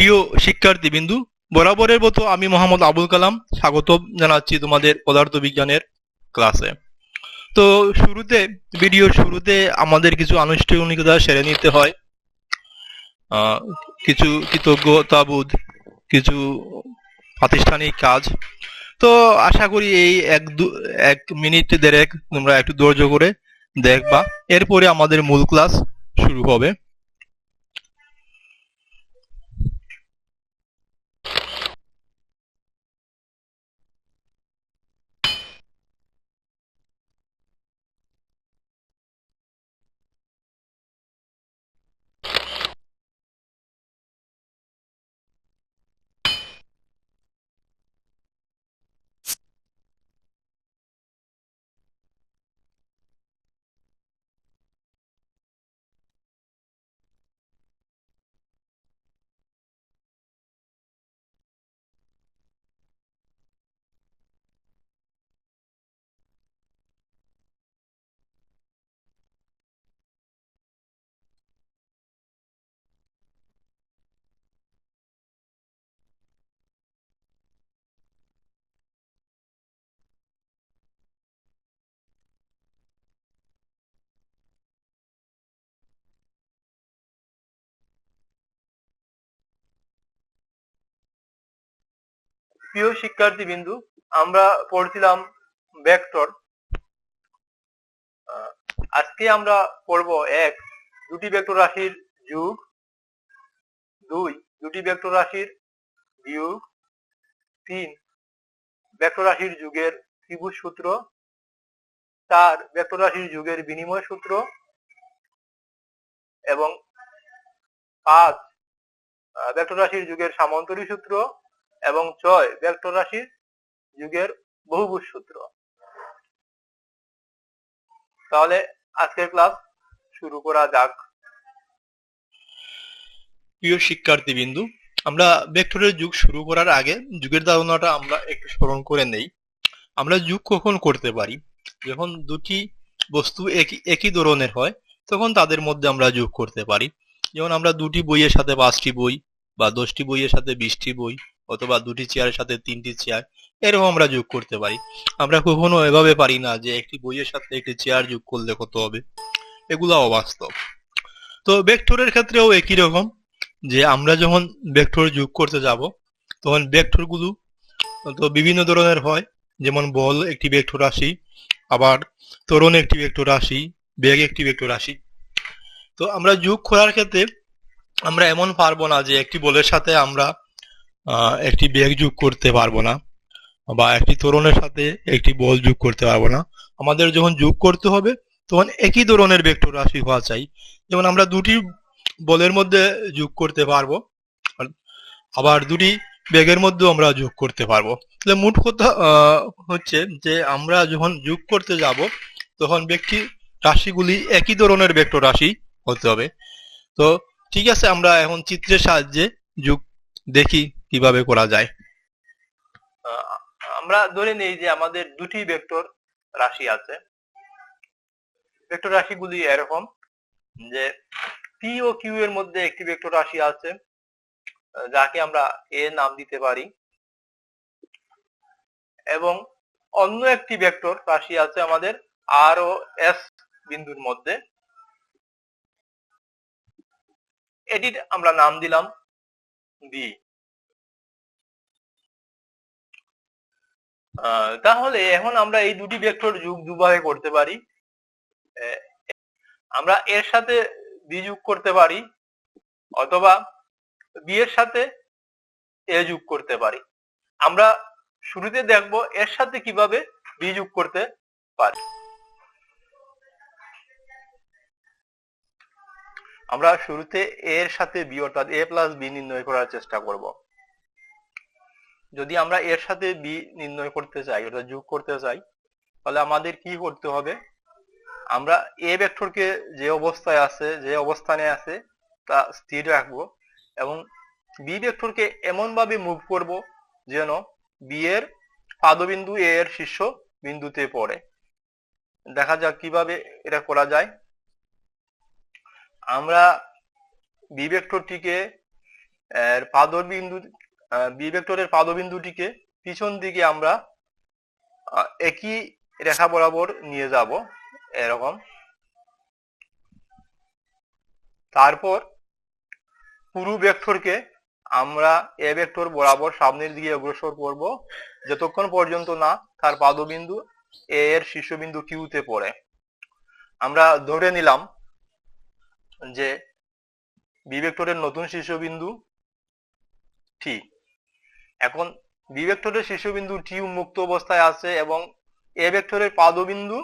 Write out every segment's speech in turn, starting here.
প্রিয় শিক্ষার্থীবৃন্দু, বরাবরের মতো আমি মোহাম্মদ আবুল কালাম স্বাগত জানাচ্ছি তোমাদের পদার্থবিজ্ঞানের ক্লাসে। তো ভিডিওর শুরুতে আমাদের কিছু আনুষ্ঠানিকতা সেরে নিতে হয়। কিছু কৃতজ্ঞতাবোধ, কিছু প্রাতিষ্ঠানিক কাজ। তো আশা করি এই এক মিনিট দেড়েক তোমরা একটু ধৈর্য করে দেখবা, এরপরে আমাদের মূল ক্লাস শুরু হবে। প্রিয় শিক্ষার্থীবৃন্দু, আমরা পড়ছিলাম ভেক্টর। আজকে আমরা পড়ব এক, দুটি ভেক্টর রাশির যোগ; দুই, দুটি ভেক্টর রাশির বিয়োগ; তিন, ভেক্টর রাশির যোগের ত্রিভুজ সূত্র; চার, ভেক্টর রাশির যোগের বিনিময় সূত্র; এবং পাঁচ, ভেক্টর রাশির যোগের সামান্তরিক সূত্র; এবং ছয়, ভেক্টর রাশির যোগের বহুভুজ সূত্র। তাহলে আজকের ক্লাস শুরু করা যাক। প্রিয় শিক্ষার্থীবৃন্দু, আমরা ভেক্টরের যোগ শুরু করার আগে যোগের ধারণাটা আমরা একটু স্মরণ করে নেই। আমরা যোগ কখন করতে পারি? যখন দুটি বস্তু একই ধরনের হয়, তখন তাদের মধ্যে আমরা যোগ করতে পারি। যেমন আমরা দুটি বইয়ের সাথে 5টি বই, বা 10টি বইয়ের সাথে 20টি বই, অথবা দুটি চেয়ারের সাথে 3টি চেয়ার, এরকম আমরা যোগ করতে পারি। আমরা কখনো এভাবে পারি না যে একটি বইয়ের সাথে একটি চেয়ার যোগ করলে কত হবে। এগুলো অবাস্তব। তো ভেক্টরের ক্ষেত্রেও একই রকম, যে আমরা যখন ভেক্টর যোগ করতে যাব, তখন ভেক্টর গুলো তো বিভিন্ন ধরনের হয়। যেমন বল একটি ভেক্টর রাশি, আবার ত্বরণ একটি ভেক্টর রাশি, বেগ একটি ভেক্টর রাশি। তো আমরা যোগ করার ক্ষেত্রে আমরা এমন পারবো না যে একটি বলের সাথে আমরা একটি বেগ যোগ করতে পারবো না, বা একটি ত্বরণের সাথে একটি বল যোগ করতে পারবো না। আমাদের যখন যোগ করতে হবে, তখন একই ধরনের ভেক্টর রাশি হওয়া চাই। যেমন আমরা দুটি বলের মধ্যে যোগ করতে পারবো, আবার দুটি বেগের মধ্যেও আমরা যোগ করতে পারবো। তাহলে মোট কথা হচ্ছে যে আমরা যখন যোগ করতে যাব, তখন ব্যক্তি রাশিগুলি একই ধরনের ভেক্টর রাশি হতে হবে। তো ঠিক আছে, আমরা এখন চিত্রের সাহায্যে যোগ দেখি কিভাবে করা যায়। আমরা ধরে নেই যে আমাদের দুটি ভেক্টর রাশি আছে। ভেক্টর রাশিগুলি এরকম যে পি ও কিউ এর মধ্যে একটি ভেক্টর রাশি আছে, যাকে আমরা এ নাম দিতে পারি, এবং অন্য একটি ভেক্টর রাশি আছে আমাদের আর ও এস বিন্দুর মধ্যে, এটির আমরা নাম দিলাম বি। তাহলে এখন আমরা এই দুটি ভেক্টর যোগ দুভাবে করতে পারি। আমরা এর সাথে বি যোগ করতে পারি, অথবা বি এর সাথে এ যোগ করতে পারি। আমরা শুরুতে দেখব এর সাথে কিভাবে বি যোগ করতে পারি। আমরা শুরুতে এর সাথে বি, অর্থাৎ এ প্লাস বি নির্ণয় করার চেষ্টা করব। যদি আমরা এর সাথে বি নির্ণয় করতে চাই, অর্থাৎ যোগ করতে চাই, তাহলে আমাদের কি করতে হবে? আমরা এ ভেক্টরকে যে অবস্থায় আছে, যে অবস্থানে আছে তা স্থির রাখবো, এবং বি ভেক্টরকে এমন ভাবে মুভ করব যেন বি এর পাদবিন্দু এ এর শীর্ষ বিন্দুতে পড়ে। দেখা যাক কিভাবে এটা করা যায়। আমরা বি ভেক্টরটিকে এর পাদবিন্দু বি ভেক্টরের পাদবিন্দুটিকে পিছন দিকে আমরা একই রেখা বরাবর নিয়ে যাব এরকম। তারপর পুরো ভেক্টরকে আমরা এ ভেক্টর বরাবর সামনের দিকে অগ্রসর করব যতক্ষণ পর্যন্ত না তার পাদবিন্দু এ এর শীর্ষবিন্দু কিউতে পড়ে। আমরা ধরে নিলাম যে বি ভেক্টরের নতুন শীর্ষবিন্দু টি। এখন বি ভেক্টরের শীর্ষবিন্দু টি উন্মুক্ত অবস্থায় আছে এবং এ ভেক্টরের পাদবিন্দু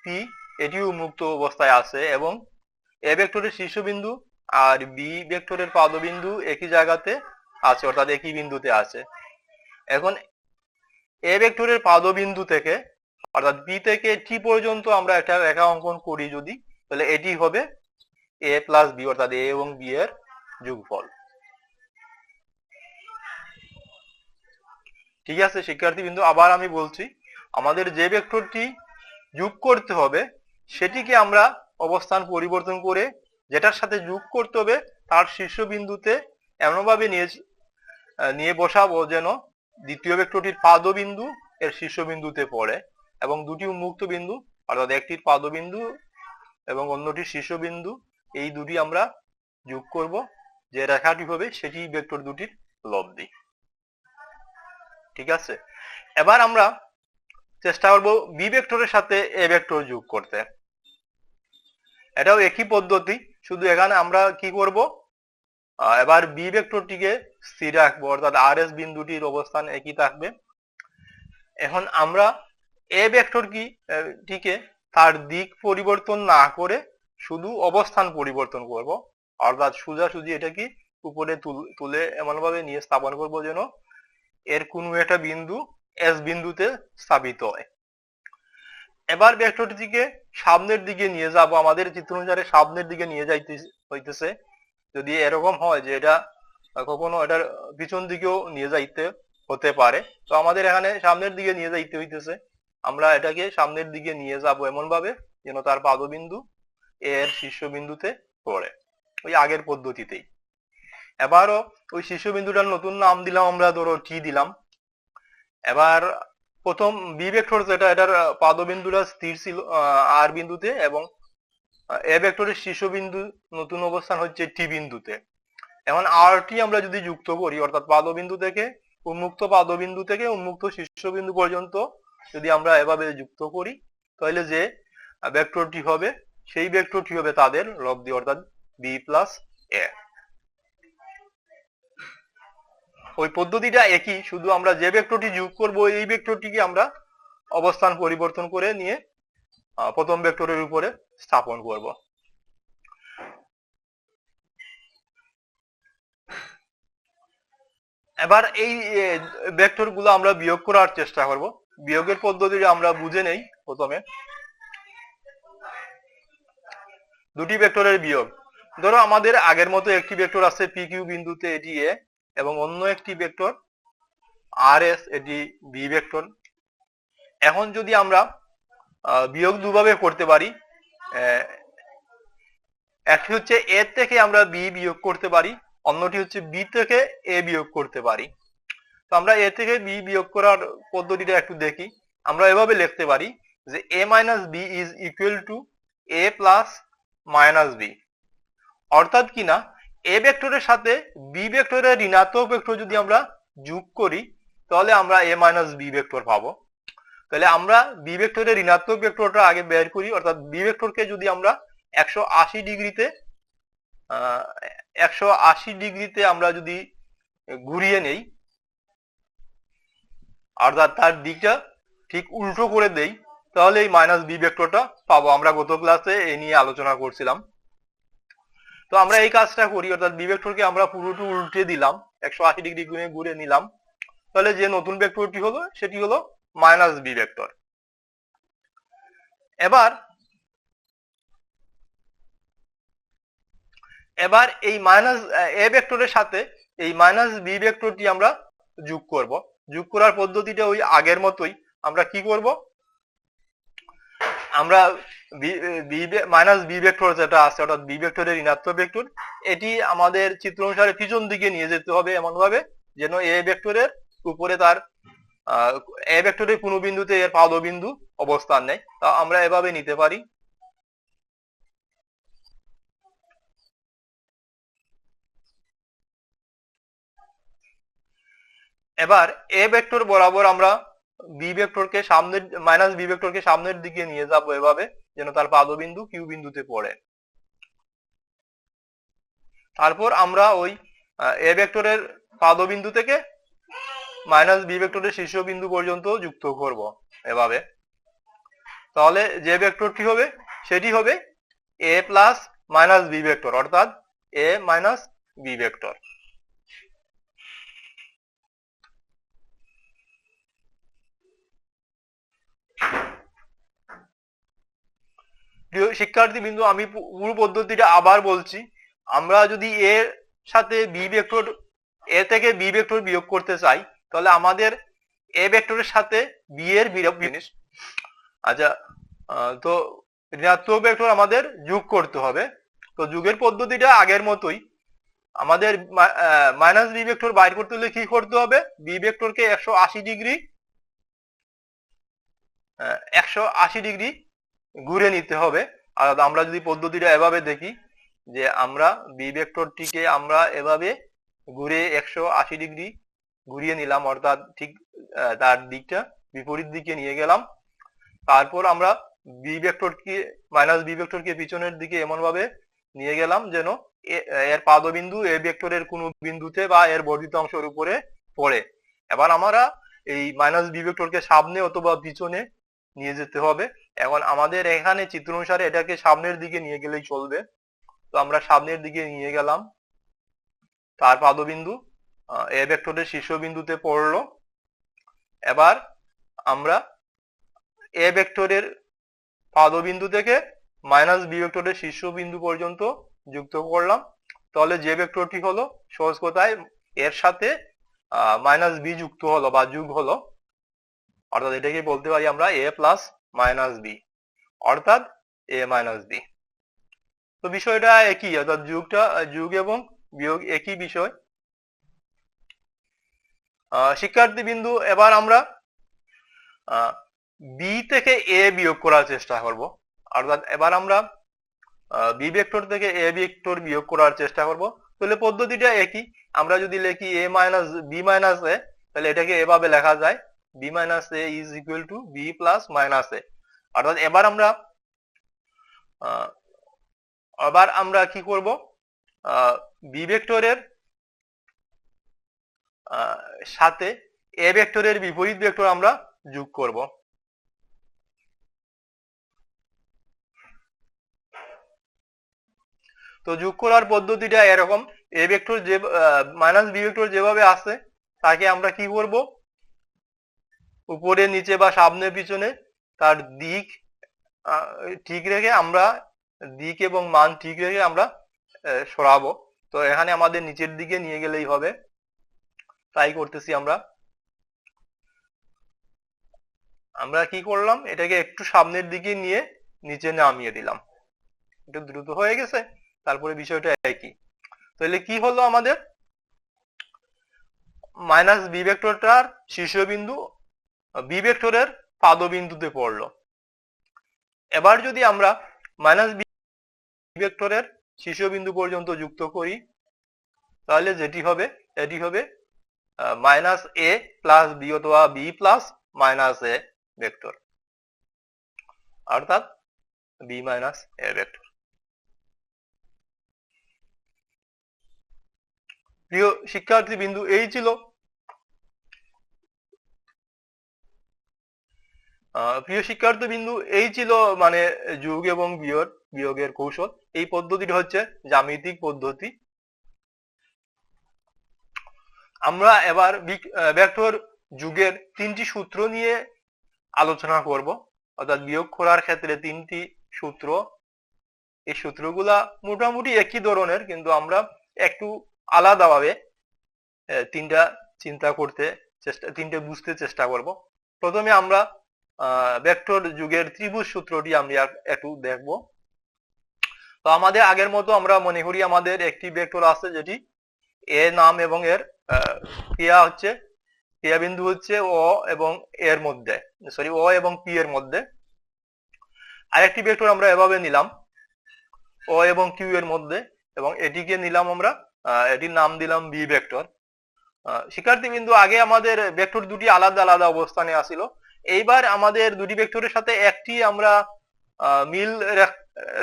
পি এটিও উন্মুক্ত অবস্থায় আছে এবং এ ভেক্টরের শীর্ষবিন্দু আর বি ভেক্টরের পাদবিন্দু একই জায়গাতে আছে, অর্থাৎ একই বিন্দুতে আছে। এখন এ ভেক্টরের পাদবিন্দু থেকে অর্থাৎ বি থেকে টি পর্যন্ত আমরা একটা রেখা অঙ্কন করি যদি, তাহলে এটি হবে এ প্লাস বি, অর্থাৎ এ এবং বি এর যোগফল। ঠিক আছে শিক্ষার্থীবৃন্দ, আবার আমি বলছি, আমাদের যে ভেক্টরটি যোগ করতে হবে সেটিকে আমরা অবস্থান পরিবর্তন করে যেটার সাথে যোগ করতে হবে তার শীর্ষবিন্দুতে এমনভাবে নিয়ে বসাবো যেন দ্বিতীয় ভেক্টরটির পাদবিন্দু এর শীর্ষবিন্দুতে পড়ে এবং দুটি উন্মুক্ত বিন্দু অর্থাৎ একটির পাদবিন্দু এবং অন্যটির শীর্ষবিন্দু এই দুটি আমরা যোগ করব, যে রেখাটি হবে সেটি ভেক্টর দুটির লব্ধি। ঠিক আছে, এবার আমরা চেষ্টা করব বি ভেক্টরের সাথে এ ভেক্টর যোগ করতে। এটাও একই পদ্ধতি, শুধু এখানে আমরা কি করব, এবার বি ভেক্টরটিকে স্থির রাখবো, অর্থাৎ আর এস বিন্দুটির অবস্থান একই থাকবে। এখন আমরা এ ভেক্টর টিকে তার দিক পরিবর্তন না করে শুধু অবস্থান পরিবর্তন করব, অর্থাৎ সোজাসুজি এটাকে উপরে তুলে এমনভাবে নিয়ে স্থাপন করব যেন এর কোনো একটা বিন্দু এস বিন্দুতে স্থাপিত হয়। এবার ভেক্টরটিকে সামনের দিকে নিয়ে যাব, আমাদের চিত্র অনুসারে সামনের দিকে নিয়ে যাইতে হইতেছে। যদি এরকম হয় যে এটা কখনো এটার পিছন দিকেও নিয়ে যাইতে হতে পারে, তো আমাদের এখানে সামনের দিকে নিয়ে যাইতে হইতেছে। আমরা এটাকে সামনের দিকে নিয়ে যাব এমন ভাবে যেন তার পাদবিন্দু এর শীর্ষবিন্দুতে পড়ে, ওই আগের পদ্ধতিতেই। এবারও ওই শীর্ষবিন্দুটার নতুন নাম দিলাম আমরা, ধরো টি দিলাম। এবার প্রথম বি ভেক্টর যেটা, এটার পাদবিন্দুটা স্থির ছিল আর বিন্দুতে এবং এ ভেক্টরের শীর্ষবিন্দু নতুন অবস্থান হচ্ছে টি বিন্দুতে। এখন আর টি আমরা যদি যুক্ত করি, অর্থাৎ পাদবিন্দু থেকে উন্মুক্ত পাদবিন্দু থেকে উন্মুক্ত শীর্ষবিন্দু পর্যন্ত যদি আমরা এভাবে যুক্ত করি, তাহলে যে ভেক্টরটি হবে সেই ভেক্টরটি হবে তাদের লব্ধি, অর্থাৎ বি প্লাস এ। ওই পদ্ধতিটা একই, শুধু আমরা যে ভেক্টরটি যোগ করব এই ভেক্টরটিকে আমরা অবস্থান পরিবর্তন করে নিয়ে প্রথম ভেক্টরের উপরে স্থাপন করব। এবার এই ভেক্টর গুলো আমরা বিয়োগ করার চেষ্টা করব। বিয়োগের পদ্ধতিটা আমরা বুঝে নেই প্রথমে। দুটি ভেক্টরের বিয়োগ, ধরো আমাদের আগের মতো একটি ভেক্টর আছে পি কিউ বিন্দুতে, এটি এ, এবং অন্য একটি ভেক্টর আর এস, এটি বি ভেক্টর। এখন যদি আমরা বিয়োগ দুভাবে করতে পারি, একটি হচ্ছে এ থেকে আমরা বি বিয়োগ করতে পারি, অন্যটি হচ্ছে বি থেকে এ বিয়োগ করতে পারি। তো আমরা এ থেকে বি বিয়োগ করার পদ্ধতিটা একটু দেখি। আমরা এভাবে লিখতে পারি যে A minus B is equal to A plus minus B, অর্থাৎ কিনা এ ভেক্টরের সাথে বি ভেক্টরের ঋণাত্মক ভেক্টর যদি আমরা যোগ করি তাহলে আমরা এ মাইনাস বি ভেক্টর পাবো। তাহলে আমরা বি ভেক্টরের ঋণাত্মক ভেক্টরটা আগে বের করি, অর্থাৎ বি ভেক্টরকে যদি আমরা 180 ডিগ্রিতে আমরা যদি ঘুরিয়ে নেই, অর্থাৎ তার দিকটা ঠিক উল্টো করে দেই, তাহলে এই মাইনাস বি ভেক্টরটা পাবো। আমরা গত ক্লাসে এই নিয়ে আলোচনা করছিলাম। তো আমরা এই কাজটা করি, অর্থাৎ বি ভেক্টরকে আমরা পুরোটা উল্টে দিলাম, 180 ডিগ্রি ঘুরে নিলাম, তাহলে যে নতুন ভেক্টরটি হলো সেটি হলো মাইনাস বি ভেক্টর। এবার এই মাইনাস এ ভেক্টরের সাথে এই মাইনাস বি ভেক্টরটি আমরা যোগ করব। যোগ করার পদ্ধতিটা ওই আগের মতোই। আমরা কি করব, আমরা মাইনাস বি ভেক্টর যেটা আছে অর্থাৎ বি ভেক্টরের ঋণাত্মক ভেক্টর, এটি আমাদের চিত্র অনুসারে পিছন দিকে নিয়ে যেতে হবে এমন ভাবে যেন এ ভেক্টরের উপরে তার এ ভেক্টরের কোনো বিন্দুতে এর পাদবিন্দু অবস্থান নেই। তা আমরা এভাবে নিতে পারি। এবার এ ভেক্টর বরাবর আমরা বি ভেক্টরকে সামনের মাইনাস বি ভেক্টরকে সামনের দিকে নিয়ে যাব এভাবে যেন তার পাদবিন্দু কিউ বিন্দুতে পড়ে। তারপর আমরা ওই এ ভেক্টরের পাদবিন্দু থেকে মাইনাস বি ভেক্টরের শীর্ষবিন্দু পর্যন্ত যুক্ত করব এভাবে। তাহলে যে ভেক্টরটি হবে সেটি হবে এ প্লাস মাইনাস বি ভেক্টর অর্থাৎ এ মাইনাস বি ভেক্টর। প্রিয় শিক্ষার্থী বিন্দু, আমি পুরো পদ্ধতিটা আবার বলছি। আমরা যদি এর সাথে বি ভেক্টর এ থেকে বি ভেক্টর বিয়োগ করতে চাই তাহলে আমাদের এ ভেক্টরের সাথে বি এর বিয়োগ জিনিস। আচ্ছা, তো ঋণাত্মক ভেক্টর আমাদের যোগ করতে হবে। তো যোগের পদ্ধতিটা আগের মতোই। আমাদের মাইনাস বি ভেক্টর বাইর করতে হলে কি করতে হবে? বি ভেক্টরকে 180 ডিগ্রি ঘুরে নিতে হবে। আর আমরা যদি পদ্ধতিটা এভাবে দেখি যে আমরা বি ভেক্টরটিকে আমরা এভাবে ঘুরে 180 ডিগ্রি ঘুরিয়ে নিলাম অর্থাৎ ঠিক তার দিকটা বিপরীত দিকে নিয়ে গেলাম। তারপর আমরা বি ভেক্টরকে মাইনাস বি ভেক্টরকে পিছনের দিকে এমন ভাবে নিয়ে গেলাম যেন এর পাদবিন্দু এ ভেক্টরের কোনো বিন্দুতে বা এর বর্ধিত অংশের উপরে পড়ে। এবার আমরা এই মাইনাস বি ভেক্টরকে সামনে অথবা পিছনে নিয়ে যেতে হবে। এখন আমাদের এখানে চিত্র অনুসারে এটাকে সামনের দিকে নিয়ে গেলেই চলবে। তো আমরা সামনের দিকে নিয়ে গেলাম, তার পাদবিন্দু এ ভেক্টরের শীর্ষবিন্দুতে পড়লো। এবার আমরা এ ভেক্টরের পাদবিন্দু থেকে মাইনাস বি ভেক্টরের শীর্ষবিন্দু পর্যন্ত যুক্ত করলাম। তাহলে যে ভেক্টরটি হলো সহজ কথায় এর সাথে মাইনাস বি যুক্ত হলো বা যোগ হলো, অর্থাৎ এটাকে বলতে পারি আমরা এ প্লাস মাইনাস বি অর্থাৎ এ মাইনাস বি। তো বিষয়টা একই, অর্থাৎ যোগ এবং বিয়োগ একই বিষয়। শিক্ষার্থী বিন্দু, এবার আমরা বি থেকে এ বিয়োগ করার চেষ্টা করব। অর্থাৎ এবার আমরা বি ভেক্টর থেকে এ ভেক্টর বিয়োগ করার চেষ্টা করব। তাহলে পদ্ধতিটা একই। আমরা যদি লিখি A minus B minus A, তাহলে এটাকে এভাবে লেখা যায় B minus A is equal to B plus minus A. অর্থাৎ এবার আমরা কি করব? বি ভেক্টরের সাথে এ ভেক্টরের বিপরীত ভেক্টর আমরা যোগ করব। তো যোগ করার পদ্ধতিটা এরকম। এ ভেক্টর যে মাইনাস বি ভেক্টর যেভাবে আছে তাকে আমরা কি করব? উপরে নিচে বা সামনে পিছনে তার দিক ঠিক রেখে আমরা দিক এবং মান ঠিক রেখে আমরা সরাবো। তো এখানে আমাদের নিচের দিকে নিয়ে গেলেই হবে। তাই করতেছি আমরা কি করলাম? এটাকে একটু সামনের দিকে নিয়ে নিচে নামিয়ে দিলাম। একটু দ্রুত হয়ে গেছে। তারপরে বিষয়টা একই। তাহলে কি হলো? আমাদের মাইনাস বি ভেক্টরটার শীর্ষবিন্দু বি ভেক্টরের পাদবিন্দুতে পড়লো। এবার যদি আমরা মাইনাস বি ভেক্টরের শীর্ষবিন্দু পর্যন্ত যুক্ত করি তাহলে যেটি হবে এটি হবে মাইনাস এ প্লাস বি অথবা B plus minus A vector অর্থাৎ বি মাইনাস এ ভেক্টর। প্রিয় শিক্ষার্থী বিন্দু, এই ছিল মানে যোগ এবং বিয়োগের কৌশল। এই পদ্ধতিটা হচ্ছে জ্যামিতিক পদ্ধতি। আমরা এবার ভেক্টর যোগের 3টি সূত্র নিয়ে আলোচনা করব। অর্থাৎ বিয়োগ করার ক্ষেত্রে 3টি সূত্র। এই সূত্রগুলা মোটামুটি একই ধরনের, কিন্তু আমরা একটু আলাদাভাবে তিনটা বুঝতে চেষ্টা করব। প্রথমে আমরা ভেক্টর যুগের ত্রিভুজ সূত্রটি আমরা একটু দেখব। তো আমাদের আগের মতো আমরা মনে করি আমাদের একটি ভেক্টর আছে যেটি এ নাম এবং এর ক্রিয়া বিন্দু হচ্ছে ও এবং এর মধ্যে, সরি ও এবং পি এর মধ্যে। আরেকটি ভেক্টর আমরা এভাবে নিলাম ও এবং কিউ এর মধ্যে, এবং এটিকে নিলাম আমরা, এটির নাম দিলাম বি ভেক্টর। শিক্ষার্থী বিন্দু, আগে আমাদের ভেক্টর দুটি আলাদা আলাদা অবস্থানে আসিল। এইবার আমাদের দুটি ভেক্টরের সাথে একটি আমরা মিল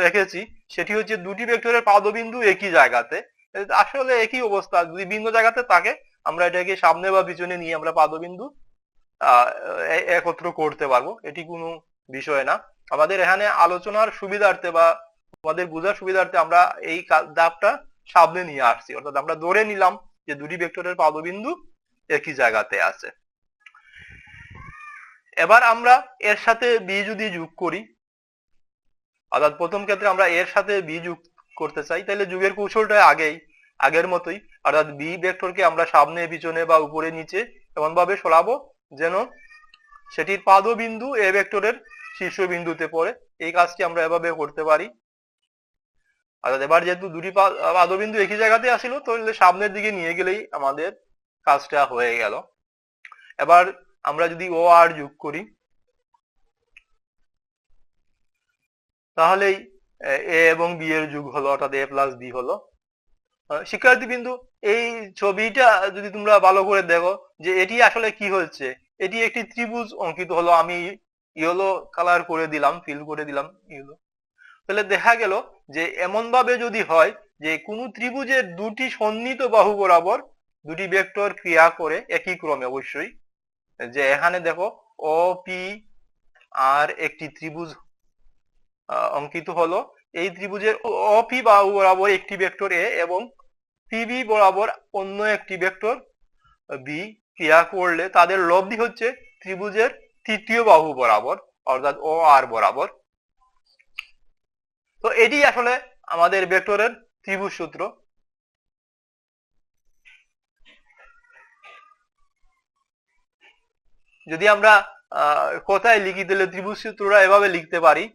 রেখেছি, সেটি হচ্ছে দুটি ভেক্টরের পাদবিন্দু একই জায়গাতে। আসলে একই অবস্থা, যদি ভিন্ন জায়গাতে থাকে আমরা এটাকে সামনে বা পিছনে নিয়ে আমরা পাদবিন্দু একত্র করতে পারবো, এটি কোনো বিষয় না। আমাদের এখানে আলোচনার সুবিধার্থে বা আমাদের বোঝার সুবিধার্থে আমরা এই ধাপটা সামনে নিয়ে আসছি, অর্থাৎ আমরা ধরে নিলাম যে দুটি ভেক্টরের পাদবিন্দু একই জায়গাতে আছে। এবার আমরা এর সাথে বি যদি যোগ করি, অর্থাৎ প্রথম ক্ষেত্রে আমরা এর সাথে বি যোগ করতে চাই, তাহলে যুগের কৌশলটা আগের মতোই, অর্থাৎ বি ভেক্টরকে আমরা সামনে পিছনে বা উপরে নিচে এমন ভাবে সরাবো যেন সেটির পাদবিন্দু এ ভেক্টরের শীর্ষবিন্দুতে পড়ে। এই কাজটি আমরা এভাবে করতে পারি। অর্থাৎ এবার যেহেতু দুটি পাদবিন্দু একই জায়গাতে আসিল, তাহলে সামনের দিকে নিয়ে গেলেই আমাদের কাজটা হয়ে গেল। এবার আমরা যদি ও আর যোগ করি, তাহলেই এ এবং বি এর যোগ হলো, অর্থাৎ এ প্লাস বি হলো। শিক্ষার্থী বিন্দু, এই ছবিটা যদি তোমরা ভালো করে দেখো যে এটি আসলে কি হচ্ছে, এটি একটি ত্রিভুজ অঙ্কিত হলো। আমি ইয়েলো কালার করে দিলাম, ফিল করে দিলাম ইয়েলো। তাহলে দেখা গেল যে এমন ভাবে যদি হয় যে কোন ত্রিভুজের দুটি সন্নিহিত বাহু বরাবর দুটি ভেক্টর ক্রিয়া করে একই ক্রমে, অবশ্যই, যে এখানে দেখো ও পি আর একটি ত্রিভুজ অঙ্কিত হলো। এই ত্রিভুজের অপি বাহু বরাবর একটি ভেক্টর এ এবং পিবি বরাবর অন্য একটি ভেক্টর বি ক্রিয়া করলে তাদের লব্ধি হচ্ছে ত্রিভুজের তৃতীয় বাহু বরাবর, অর্থাৎ ও আর বরাবর। তো এটি আসলে আমাদের ভেক্টরের ত্রিভুজ সূত্র। যদি আমরা কথায় লিখি তাহলে ত্রিভুজ সূত্রটা এভাবে লিখতে পারি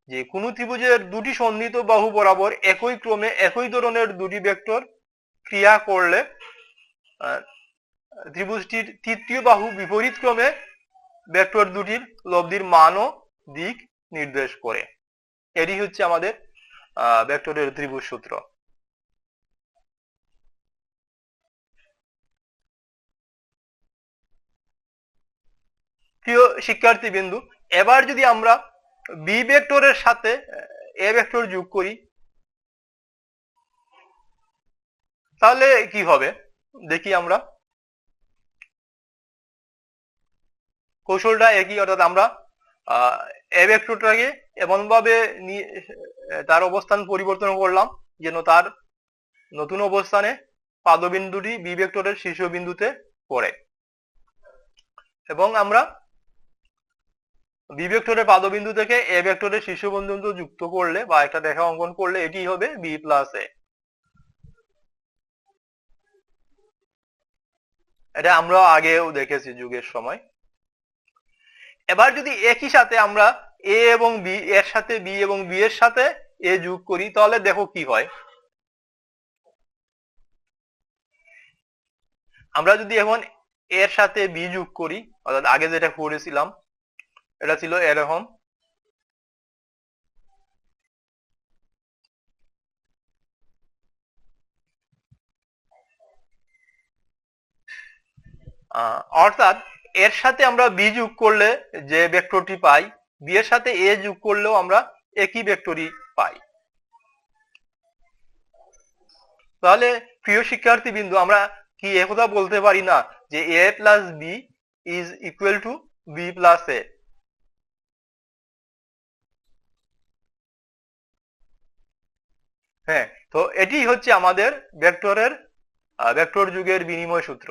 যে কোন ত্রিভুজের দুটি সন্নিহিত বাহু বরাবর একই ক্রমে একই ধরনের দুটি ভেক্টর ক্রিয়া করলে ত্রিভুজটির তৃতীয় বাহু বিপরীত ক্রমে ভেক্টর দুটির লব্ধির মান ও দিক নির্দেশ করে। এটি হচ্ছে আমাদের ভেক্টরের ত্রিভুজ সূত্র। প্রিয় শিক্ষার্থী বিন্দু, এবার যদি আমরা বি ভেক্টরের সাথে এ ভেক্টর যোগ করি, তাহলে কি হবে দেখি আমরা। কৌশলটা একই, অর্থাৎ আমরা এ ভেক্টরটাকে এমন ভাবে তার অবস্থান পরিবর্তন করলাম যেন তার নতুন অবস্থানে পাদবিন্দুটি বি ভেক্টরের শীর্ষবিন্দুতে পড়ে, এবং আমরা বি ভেক্টরের পাদবিন্দু থেকে এ ভেক্টরের শীর্ষবিন্দু যুক্ত করলে বা একটা রেখা অঙ্কন করলে এটি হবে বি প্লাস এ। এটা আমরা আগেও দেখেছি যুগের সময়। এবার যদি একই সাথে আমরা এ এবং বি এর সাথে বি এবং বি এর সাথে এ যোগ করি, তাহলে দেখো কি হয়। আমরা যদি এখন এর সাথে বি যোগ করি, অর্থাৎ আগে যেটা করেছিলাম এটা ছিল এরকম, অর্থাৎ এর সাথে আমরা বি যোগ করলে যে ভেক্টরটি পাই, বি এর সাথে এ যোগ করলেও আমরা একই ভেক্টরই পাই। তাহলে প্রিয় শিক্ষার্থী বিন্দু, আমরা কি একথা বলতে পারি না যে A plus B is equal to B plus A? হ্যাঁ, তো এটি হচ্ছে আমাদের ভেক্টর যুগের বিনিময় সূত্র।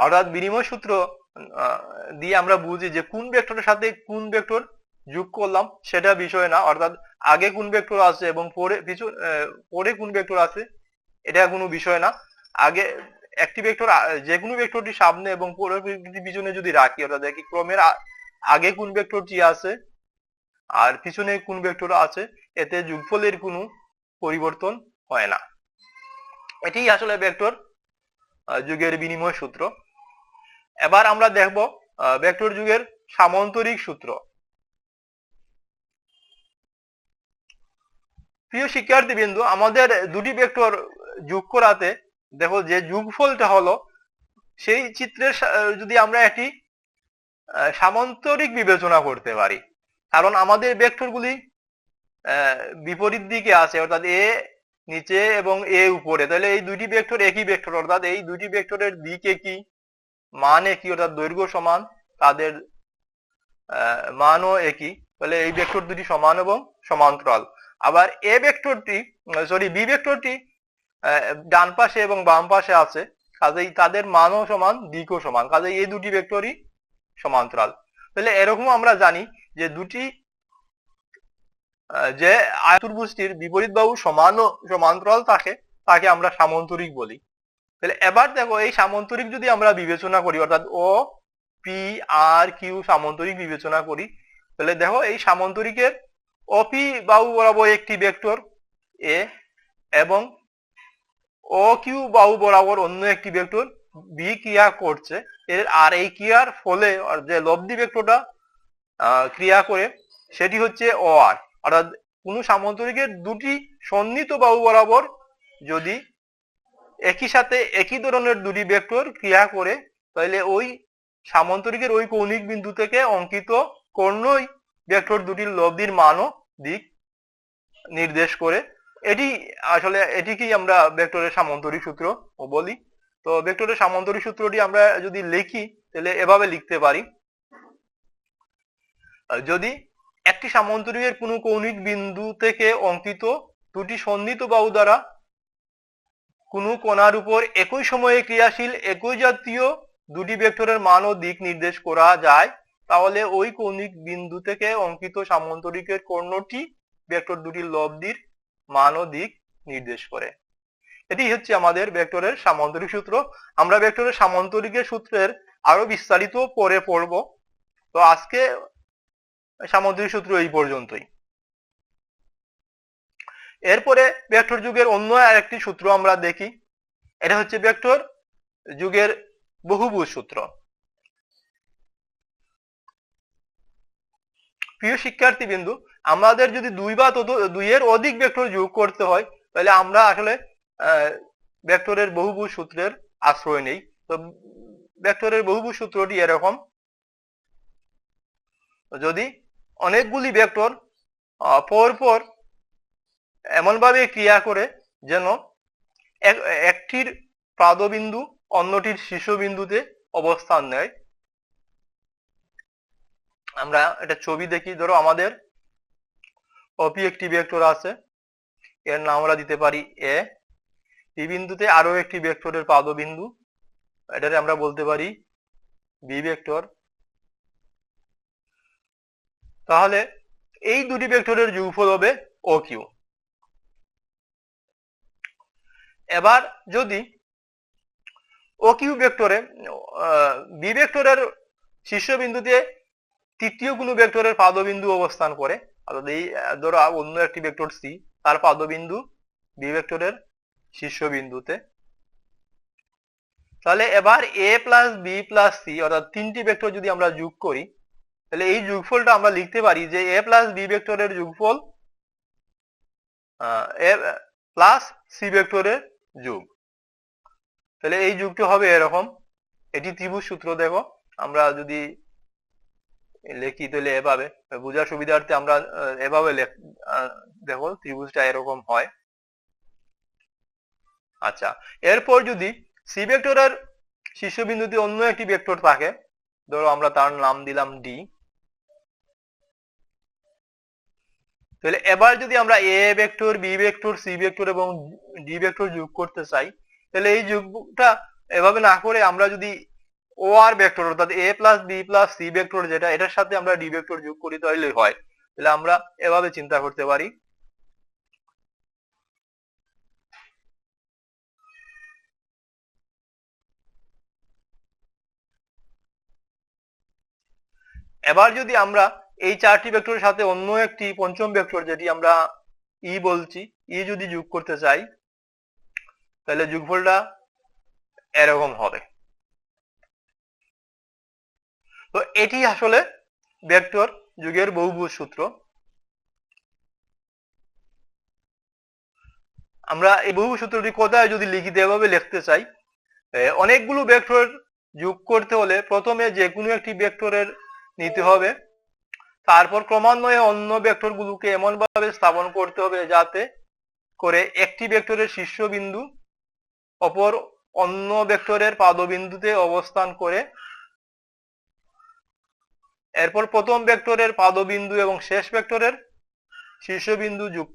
অর্থাৎ বিনিময় সূত্র দিয়ে আমরা বুঝি যে কোন ভেক্টরের সাথে কোন ভেক্টর যোগ করলাম সেটা বিষয় না, অর্থাৎ আগে কোন ভেক্টর আছে এবং পরে কোন ভেক্টর আছে এটা কোনো বিষয় না। আগে একটি ভেক্টর যে কোনো ভেক্টরটি সামনে এবং পরবর্তী পিছনে যদি রাখি, অর্থাৎ দেখি ক্রমের আগে কোন ভেক্টরটি আছে আর পিছনে কোন ভেক্টর আছে, এতে যোগফলের কোনো পরিবর্তন হয় না। এটি আসলে ভেক্টর যুগের বিনিময় সূত্র। এবার আমরা দেখব ভেক্টর যুগের সামান্তরিক সূত্র। প্রিয় শিক্ষার্থীবৃন্দ, আমাদের দুটি ভেক্টর যোগ করাতে দেখো যে যোগফলটা হলো, সেই চিত্রের যদি আমরা একটি সামান্তরিক বিবেচনা করতে পারি, কারণ আমাদের ভেক্টরগুলি বিপরীত দিকে আছে, অর্থাৎ এ নিচে এবং এ উপরে, তাহলে এই দুইটি ভেক্টর একই ভেক্টর, অর্থাৎ এই দুইটি ভেক্টরের দিক একই, মান একই, অর্থাৎ দৈর্ঘ্য সমান, তাদের মানও একই, তাহলে এই ভেক্টর দুটি সমান এবং সমান্তরাল। আবার এ ভেক্টরটি বি ভেক্টরটি ডান পাশে এবং বাম পাশে আছে, কাজেই তাদের মানও সমান, দিকও সমান, কাজেই এই দুটি ভেক্টরই সমান্তরাল। তাহলে এরকম আমরা জানি যে দুটি যে আয়তত্রিভুজটির বিপরীত বাহু সমান ও সমান্তরাল থাকে, তাকে আমরা সামান্তরিক বলি। তাহলে এবার দেখো এই সামান্তরিক যদি আমরা বিবেচনা করি, অর্থাৎ ও পি আর কিউ সামান্তরিক বিবেচনা করি, তাহলে দেখো এই সামান্তরিকের অপি বাহু বরাবর একটি ভেক্টর এ এবং ও কিউ বাহু বরাবর অন্য একটি ভেক্টর বি ক্রিয়া করছে, আর এই ক্রিয়ার ফলে যে লব্ধি ভেক্টরটা ক্রিয়া করে সেটি হচ্ছে ও আর। অর্থাৎ কোন সামান্তরিকের দুটি সন্নিহিত বাহু বরাবর যদি একই সাথে একই ধরনের দুটি ভেক্টর ক্রিয়া করে, তাহলে ওই সামান্তরিকের ওই কৌণিক বিন্দু থেকে অঙ্কিত কর্ণই ভেক্টর দুটির লব্ধির মান ও দিক নির্দেশ করে। এটিকেই আমরা ভেক্টরের সামান্তরিক সূত্র বলি। তো ভেক্টরের সামান্তরিক সূত্রটি আমরা যদি লিখি, তাহলে এভাবে লিখতে পারি, যদি একটি সামান্তরিকের কোনো কৌণিক বিন্দু থেকে অঙ্কিত দুটি সন্নিহিত বাহু দ্বারা কোনো কোণার উপর একই সময়ে ক্রিয়াশীল একই জাতীয় দুটি ভেক্টরের মান ও দিক নির্দেশ করা যায়, তাহলে ওই কৌণিক বিন্দু থেকে অঙ্কিত সামান্তরিকের কর্ণটি ভেক্টর দুটির লব্ধির মান ও দিক নির্দেশ করে। এটি হচ্ছে আমাদের ভেক্টরের সামান্তরিক সূত্র। আমরা ভেক্টরের সামান্তরিকের সূত্রের আরো বিস্তারিত পরে পড়ব। তো আজকে সামান্তরিক সূত্র এই পর্যন্তই। এরপরে ভেক্টর যুগের অন্য আরেকটি সূত্র আমরা দেখি, এটা হচ্ছে ভেক্টর যুগের বহুভুজ সূত্র। প্রিয় শিক্ষার্থীবৃন্দ, আমাদের যদি দুই বা দুইয়ের অধিক ভেক্টর যোগ করতে হয়, তাহলে আমরা আসলে ভেক্টরের বহুভুজ সূত্রের আশ্রয় নেই। তো ভেক্টরের বহুভুজ সূত্রটি এরকম, যদি অনেকগুলি ভেক্টর পরপর এমনভাবে ক্রিয়া করে যেন একটির প্রাদবিন্দু অন্যটির শীর্ষবিন্দুতে অবস্থান নেয়। আমরা এটা ছবি দেখি, ধরো আমাদের অপি একটি ভেক্টর আছে, এর নাম আমরা দিতে পারি এ, পি বিন্দুতে আরো একটি ভেক্টরের প্রাদবিন্দু, এটাকে আমরা বলতে পারি বি ভেক্টর। তাহলে এই দুটি ভেক্টরের যোগফল হবে ও কিউ। এবার যদি ও কিউ ভেক্টরে বি ভেক্টরের শীর্ষবিন্দুতে তৃতীয় কোনো ভেক্টরের পাদবিন্দু অবস্থান করে, অর্থাৎ এই ধরো অন্য একটি ভেক্টর সি, তার পাদবিন্দু বি ভেক্টরের শীর্ষবিন্দুতে, তাহলে এবার এ প্লাস বি প্লাস সি অর্থাৎ তিনটি ভেক্টর যদি আমরা যোগ করি, তাহলে এই যোগফলটা আমরা লিখতে পারি যে এ প্লাস বি ভেক্টরের যোগফল এ প্লাস সি ভেক্টরের যোগ। তাহলে এই যোগটি হবে এরকম, এটি ত্রিভুজ সূত্র। দেখো আমরা যদি লিখি তাহলে এভাবে বোঝার সুবিধার্থে আমরা এভাবে দেখো ত্রিভুজটা এরকম হয়। আচ্ছা, এরপর যদি সি ভেক্টরের শীর্ষবিন্দুতে অন্য একটি ভেক্টর থাকে, ধরো আমরা তার নাম দিলাম ডি, তাহলে এবার যদি আমরা A vector, B vector, C vector এবং ডি ভেক্টর যোগ করতে চাই, তাহলে এই যোগটা এভাবে না করে আমরা যদি ও আর ভেক্টর অর্থাৎ A plus B plus C vector যেটা, এটার সাথে আমরা ডি ভেক্টর যোগ করি তাহলে হয়। তাহলে আমরা এভাবে চিন্তা করতে পারি, এবার যদি আমরা এই চারটি ভেক্টরের সাথে অন্য একটি পঞ্চম ভেক্টর যেটি আমরা বলছি যদি যোগ করতে চাই, তাহলে যোগফলটা এরকম হবে। তো এটি আসলে ভেক্টর যোগের বহুভুজ সূত্র। আমরা এই বহুভুজ সূত্রটি কোথায় যদি লিখিত এভাবে লিখতে চাই, অনেকগুলো ভেক্টর যোগ করতে হলে প্রথমে যে কোনো একটি ভেক্টরের নিতে হবে, তারপর ক্রমান্বয়ে অন্য ভেক্টরগুলোকে এমন ভাবে স্থাপন করতে হবে যাতে করে একটি ভেক্টরের শীর্ষবিন্দু অপর অন্য ভেক্টরের পাদবিন্দুতে অবস্থান করে। এরপর প্রথম ভেক্টরের পাদবিন্দু এবং শেষ ভেক্টরের শীর্ষবিন্দু যোগ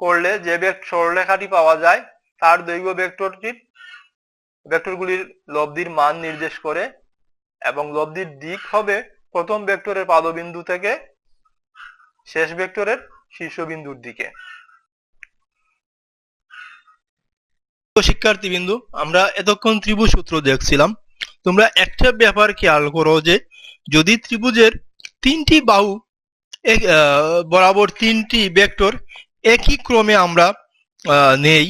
করলে যে সরলরেখাটি পাওয়া যায় তার দৈর্ঘ্য ভেক্টরগুলির লব্ধির মান নির্দেশ করে এবং লব্ধির দিক হবে প্রথম ভেক্টরের পাদবিন্দু থেকে শেষ ভেক্টরের শীর্ষবিন্দুর দিকে। শিক্ষার্থীবৃন্দু, আমরা এতক্ষণ ত্রিভুজ সূত্র দেখছিলাম। তোমরা একটা ব্যাপার খেয়াল করো যে যদি ত্রিভুজের তিনটি বাহু বরাবর তিনটি ভেক্টর একই ক্রমে আমরা নেই,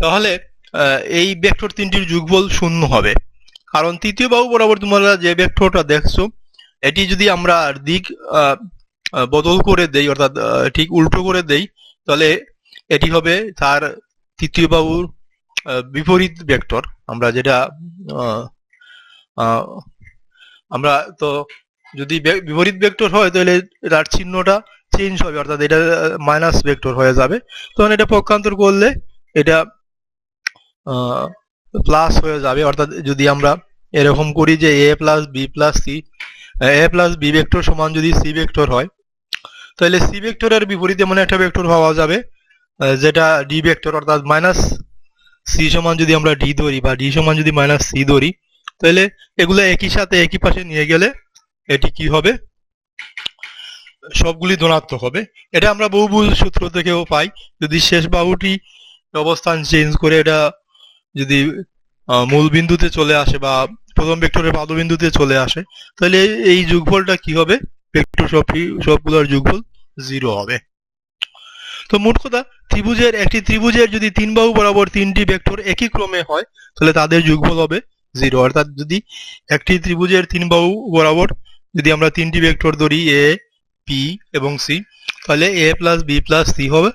তাহলে এই ভেক্টর তিনটির যোগফল 0 হবে। কারণ তৃতীয় বাহু বরাবর তোমরা যে ভেক্টরটা দেখছো এটি যদি আমরা দিক বদল করে দেই, অর্থাৎ ঠিক উল্টো করে দেই, তাহলে এটি হবে তার তৃতীয় বাহুর বিপরীত ভেক্টর। আমরা যেটা আমরা তো যদি বিপরীত ভেক্টর হয় তাহলে তার চিহ্নটা চেঞ্জ হবে, অর্থাৎ এটা মাইনাস ভেক্টর হয়ে যাবে। তখন এটা পক্ষান্তর করলে এটা প্লাস হয়ে যাবে। অর্থাৎ যদি আমরা এরকম করি যে a plus B plus C, a plus B vector সমান যদি সি ভেক্টর হয়, তাহলে সি ভেক্টরের বিপরীতে এমন একটা ভেক্টর পাওয়া যাবে যেটা ডি ভেক্টর। অর্থাৎ মাইনাস সি সমান যদি আমরা ডি ধরি বা ডি সমান যদি মাইনাস সি ধরি, তাহলে এগুলো একই সাথে একই পাশে নিয়ে গেলে এটি কি হবে, সবগুলি ধনাত্মক হবে। এটা আমরা বহুভুজ সূত্র থেকেও পাই। যদি শেষ বাহুটি অবস্থান চেঞ্জ করে এটা যদি মূল বিন্দুতে চলে আসে বা প্রথম ভেক্টরের পাদবিন্দুতে চলে আসে, তাহলে এই যোগফলটা কি হবে, ভেক্টর সবগুলোর যোগফল 0 হবে। তো মোট কথা, একটি ত্রিভুজের যদি তিন বাহু বরাবর তিনটি ভেক্টর একই ক্রমে হয় তাহলে তাদের যোগফল হবে 0। অর্থাৎ যদি একটি ত্রিভুজের তিন বাহু বরাবর যদি আমরা তিনটি ভেক্টর ধরি a, p এবং c, তাহলে a plus b plus c হবে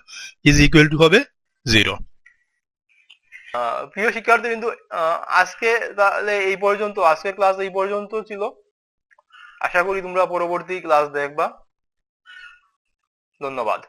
ইজ ইকুয়াল টু হবে 0। প্রিয় শিক্ষার্থী বিন্দু, আজকে তাহলে এই পর্যন্ত, আজকে ক্লাস এই পর্যন্ত ছিল। আশা করি তোমরা পরবর্তী ক্লাস দেখবা। ধন্যবাদ।